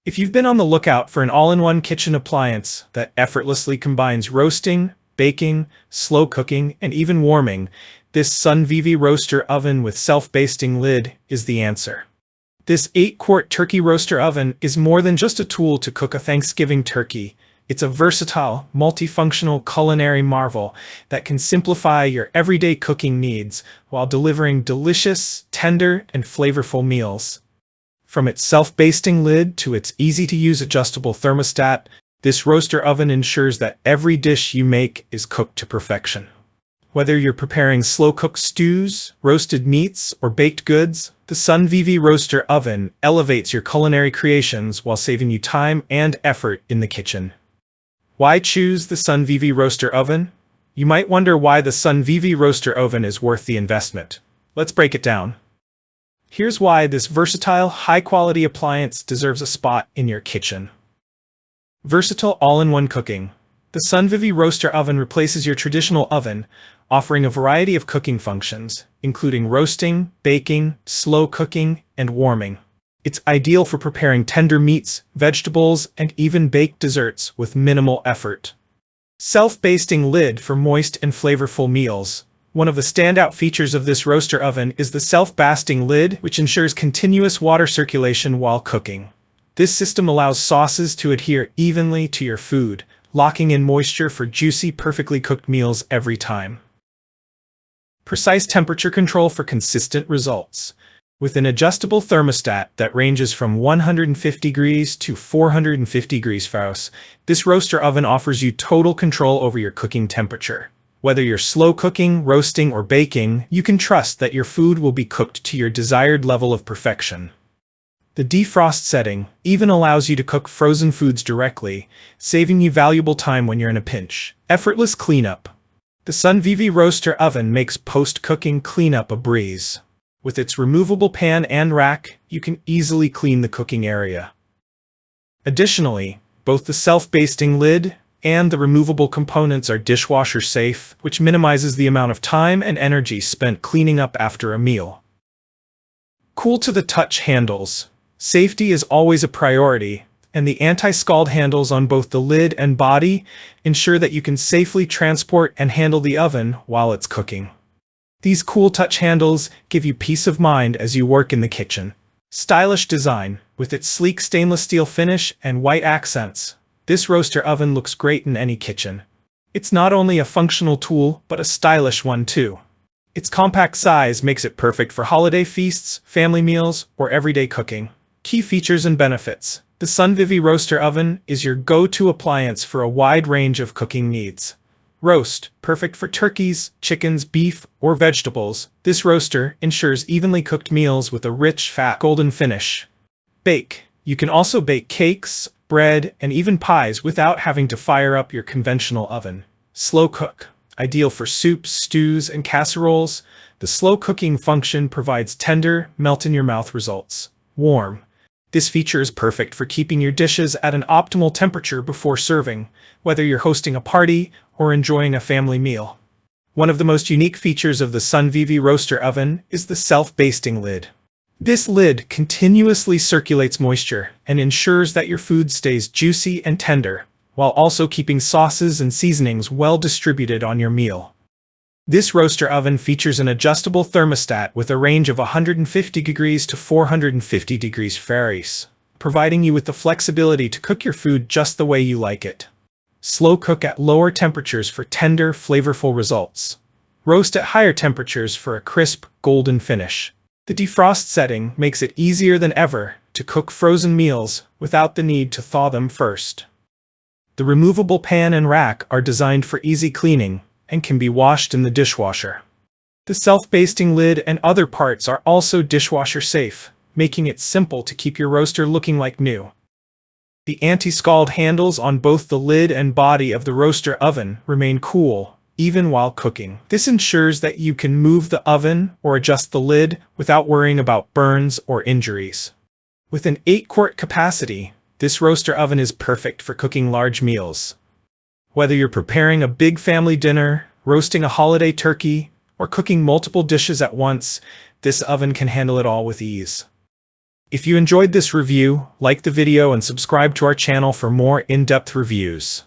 If you've been on the lookout for an all-in-one kitchen appliance that effortlessly combines roasting, baking, slow cooking, and even warming, this Sunvivi Roaster Oven with self-basting lid is the answer. This 8-quart turkey roaster oven is more than just a tool to cook a Thanksgiving turkey. It's a versatile, multifunctional culinary marvel that can simplify your everyday cooking needs while delivering delicious, tender, and flavorful meals. From its self-basting lid to its easy-to-use adjustable thermostat, this roaster oven ensures that every dish you make is cooked to perfection. Whether you're preparing slow-cooked stews, roasted meats, or baked goods, the Sunvivi Roaster Oven elevates your culinary creations while saving you time and effort in the kitchen. Why choose the Sunvivi Roaster Oven? You might wonder why the Sunvivi Roaster Oven is worth the investment. Let's break it down. Here's why this versatile, high-quality appliance deserves a spot in your kitchen. Versatile all-in-one cooking. The Sunvivi Roaster Oven replaces your traditional oven, offering a variety of cooking functions, including roasting, baking, slow cooking, and warming. It's ideal for preparing tender meats, vegetables, and even baked desserts with minimal effort. Self-basting lid for moist and flavorful meals. One of the standout features of this roaster oven is the self-basting lid, which ensures continuous water circulation while cooking. This system allows sauces to adhere evenly to your food, locking in moisture for juicy, perfectly cooked meals every time. Precise temperature control for consistent results. With an adjustable thermostat that ranges from 150 degrees to 450 degrees Fahrenheit, this roaster oven offers you total control over your cooking temperature. Whether you're slow cooking, roasting, or baking, you can trust that your food will be cooked to your desired level of perfection. The defrost setting even allows you to cook frozen foods directly, saving you valuable time when you're in a pinch. Effortless cleanup. The Sunvivi Roaster Oven makes post-cooking cleanup a breeze. With its removable pan and rack, you can easily clean the cooking area. Additionally, both the self-basting lid and the removable components are dishwasher-safe, which minimizes the amount of time and energy spent cleaning up after a meal. Cool-to-the-touch handles. Safety is always a priority, and the anti-scald handles on both the lid and body ensure that you can safely transport and handle the oven while it's cooking. These cool touch handles give you peace of mind as you work in the kitchen. Stylish design. With its sleek stainless steel finish and white accents, this roaster oven looks great in any kitchen. It's not only a functional tool, but a stylish one too. Its compact size makes it perfect for holiday feasts, family meals, or everyday cooking. Key features and benefits. The Sunvivi Roaster Oven is your go-to appliance for a wide range of cooking needs. Roast, perfect for turkeys, chickens, beef, or vegetables. This roaster ensures evenly cooked meals with a rich, fat, golden finish. Bake. You can also bake cakes, bread, and even pies without having to fire up your conventional oven. Slow cook. Ideal for soups, stews, and casseroles, the slow cooking function provides tender, melt-in-your-mouth results. Warm. This feature is perfect for keeping your dishes at an optimal temperature before serving, whether you're hosting a party or enjoying a family meal. One of the most unique features of the Sunvivi Roaster Oven is the self-basting lid. This lid continuously circulates moisture and ensures that your food stays juicy and tender, while also keeping sauces and seasonings well distributed on your meal. This roaster oven features an adjustable thermostat with a range of 150 degrees to 450 degrees Fahrenheit, providing you with the flexibility to cook your food just the way you like it. Slow cook at lower temperatures for tender, flavorful results. Roast at higher temperatures for a crisp, golden finish. The defrost setting makes it easier than ever to cook frozen meals without the need to thaw them first. The removable pan and rack are designed for easy cleaning and can be washed in the dishwasher. The self-basting lid and other parts are also dishwasher-safe, making it simple to keep your roaster looking like new. The anti-scald handles on both the lid and body of the roaster oven remain cool, even while cooking. This ensures that you can move the oven or adjust the lid without worrying about burns or injuries. With an 8-quart capacity, this roaster oven is perfect for cooking large meals. Whether you're preparing a big family dinner, roasting a holiday turkey, or cooking multiple dishes at once, this oven can handle it all with ease. If you enjoyed this review, like the video and subscribe to our channel for more in-depth reviews.